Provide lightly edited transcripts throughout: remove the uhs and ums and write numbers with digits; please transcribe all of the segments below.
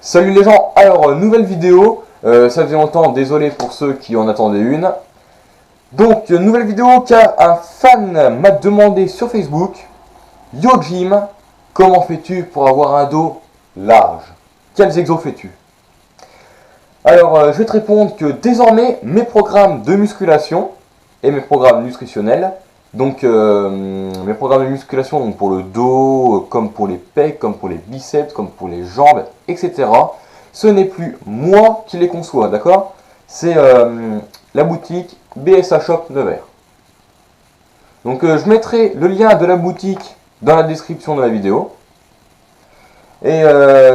Salut les gens, alors nouvelle vidéo, ça faisait longtemps, désolé pour ceux qui en attendaient une. Donc nouvelle vidéo car un fan m'a demandé sur Facebook: Yo Jim, comment fais-tu pour avoir un dos large? Quels exos fais-tu? Alors je vais te répondre que désormais mes programmes de musculation et mes programmes nutritionnels, donc mes programmes de musculation donc pour le dos, comme pour les pecs, comme pour les biceps, comme pour les jambes, etc. Ce n'est plus moi qui les conçois, d'accord? C'est la boutique BSA Shop Nevers. Donc je mettrai le lien de la boutique dans la description de la vidéo. Et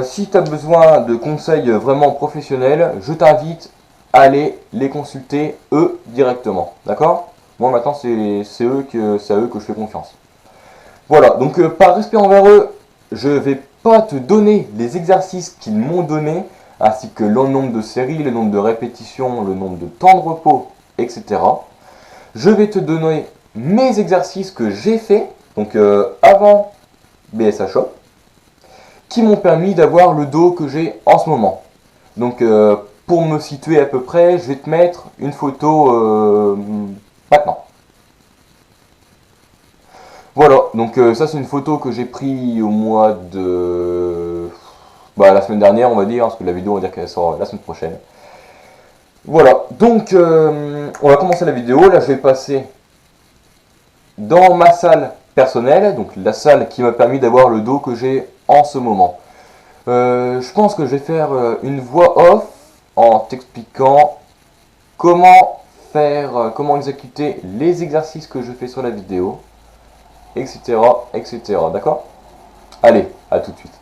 si tu as besoin de conseils vraiment professionnels, je t'invite à aller les consulter eux directement, d'accord? Moi maintenant c'est à eux que je fais confiance. Voilà, donc par respect envers eux, je vais pas te donner les exercices qu'ils m'ont donné, ainsi que le nombre de séries, le nombre de répétitions, le nombre de temps de repos, etc. Je vais te donner mes exercices que j'ai fait, donc avant BSA Shop, qui m'ont permis d'avoir le dos que j'ai en ce moment. Donc pour me situer à peu près, je vais te mettre une photo maintenant. Voilà, donc ça c'est une photo que j'ai prise au mois de... la semaine dernière on va dire, parce que la vidéo on va dire qu'elle sort la semaine prochaine. Voilà, donc on va commencer la vidéo. Là je vais passer dans ma salle personnelle, donc la salle qui m'a permis d'avoir le dos que j'ai en ce moment. Je pense que je vais faire une voix off en t'expliquant comment exécuter les exercices que je fais sur la vidéo, etc. etc. D'accord? Allez, à tout de suite.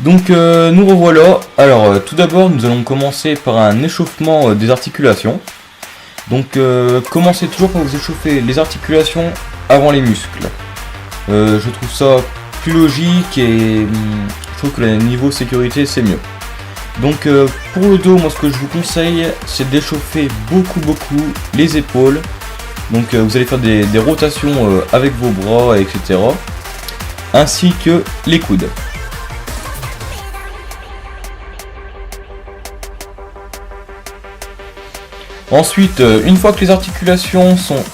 Donc nous revoilà. Alors tout d'abord nous allons commencer par un échauffement des articulations. Donc commencez toujours par vous échauffer les articulations avant les muscles. Je trouve ça plus logique et je trouve que le niveau sécurité c'est mieux. Donc pour le dos, moi ce que je vous conseille c'est d'échauffer beaucoup les épaules. Donc vous allez faire des rotations avec vos bras, etc. Ainsi que les coudes. Ensuite, une fois que les articulations sont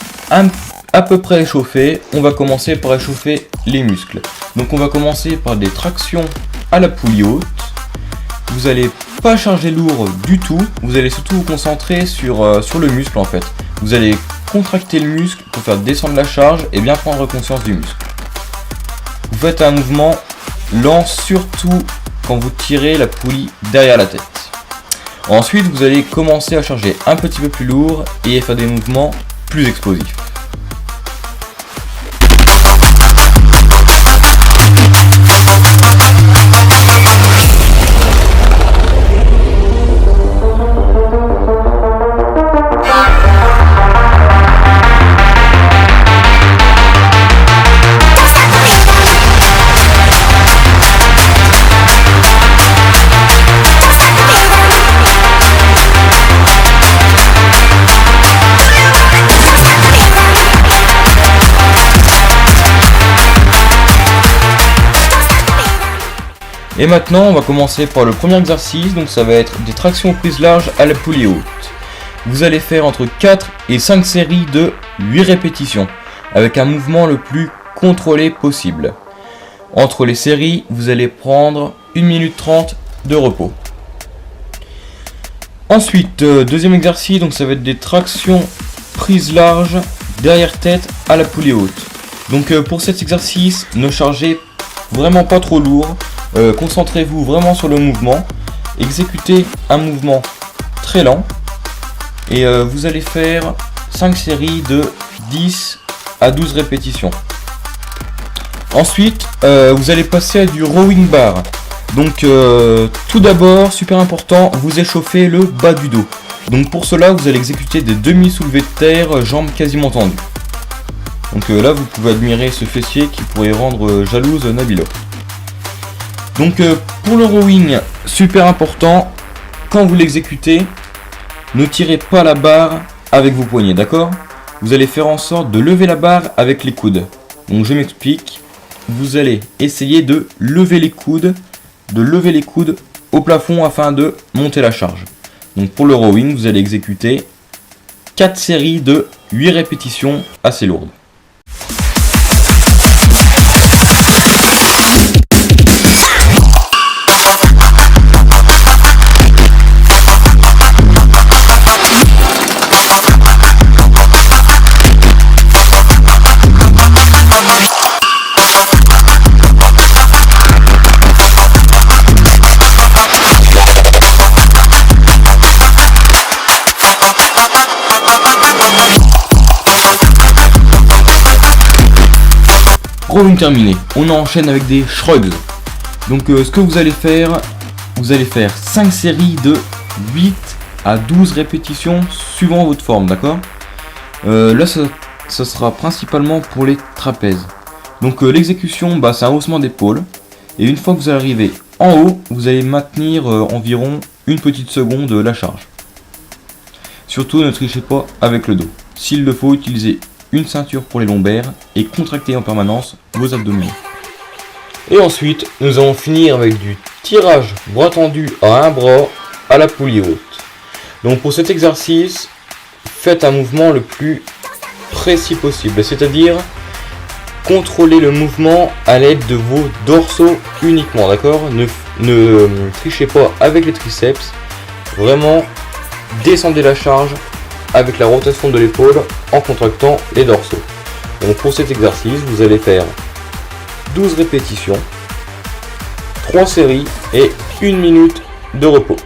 à peu près échauffées, on va commencer par échauffer les muscles. Donc on va commencer par des tractions à la poulie haute. Vous n'allez pas charger lourd du tout, vous allez surtout vous concentrer sur le muscle en fait. Vous allez contracter le muscle pour faire descendre la charge et bien prendre conscience du muscle. Vous faites un mouvement lent surtout quand vous tirez la poulie derrière la tête. Ensuite, vous allez commencer à charger un petit peu plus lourd et faire des mouvements plus explosifs. Et maintenant on va commencer par le premier exercice, donc ça va être des tractions prises larges à la poulie haute. Vous allez faire entre 4 et 5 séries de 8 répétitions, avec un mouvement le plus contrôlé possible. Entre les séries, vous allez prendre 1 minute 30 de repos. Ensuite, deuxième exercice, donc ça va être des tractions prises larges derrière tête à la poulie haute. Donc pour cet exercice, ne chargez vraiment pas trop lourd. Concentrez-vous vraiment sur le mouvement, exécutez un mouvement très lent et vous allez faire 5 séries de 10 à 12 répétitions. Ensuite, vous allez passer à du rowing bar. Donc tout d'abord, super important, vous échauffez le bas du dos. Donc pour cela, vous allez exécuter des demi-soulevés de terre, jambes quasiment tendues. Donc là, vous pouvez admirer ce fessier qui pourrait rendre jalouse Nabila. Donc pour le rowing, super important, quand vous l'exécutez, ne tirez pas la barre avec vos poignets, d'accord? Vous allez faire en sorte de lever la barre avec les coudes. Donc je m'explique, vous allez essayer de lever les coudes au plafond afin de monter la charge. Donc pour le rowing, vous allez exécuter 4 séries de 8 répétitions assez lourdes. Rowing terminé, on enchaîne avec des shrugs. Donc ce que vous allez faire 5 séries de 8 à 12 répétitions suivant votre forme, d'accord? Là ça sera principalement pour les trapèzes. Donc l'exécution, c'est un haussement d'épaule. Et une fois que vous arrivez en haut, vous allez maintenir environ une petite seconde la charge. Surtout ne trichez pas avec le dos. S'il le faut, utilisez une ceinture pour les lombaires et contractez en permanence vos abdominaux. Et ensuite, nous allons finir avec du tirage bras tendu à un bras à la poulie haute. Donc pour cet exercice, faites un mouvement le plus précis possible, c'est-à-dire contrôlez le mouvement à l'aide de vos dorsaux uniquement, d'accord? Ne trichez pas avec les triceps, vraiment descendez la charge avec la rotation de l'épaule en contractant les dorsaux. Donc pour cet exercice, vous allez faire 12 répétitions, 3 séries et 1 minute de repos.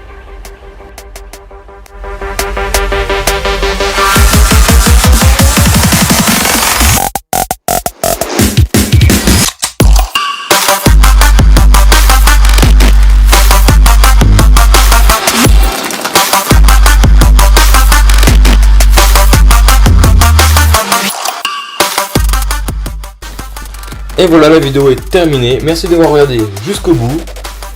Et voilà, la vidéo est terminée. Merci d'avoir regardé jusqu'au bout.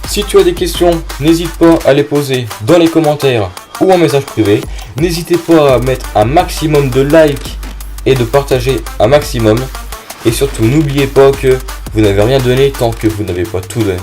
Si tu as des questions, n'hésite pas à les poser dans les commentaires ou en message privé. N'hésitez pas à mettre un maximum de likes et de partager un maximum. Et surtout, n'oubliez pas que vous n'avez rien donné tant que vous n'avez pas tout donné.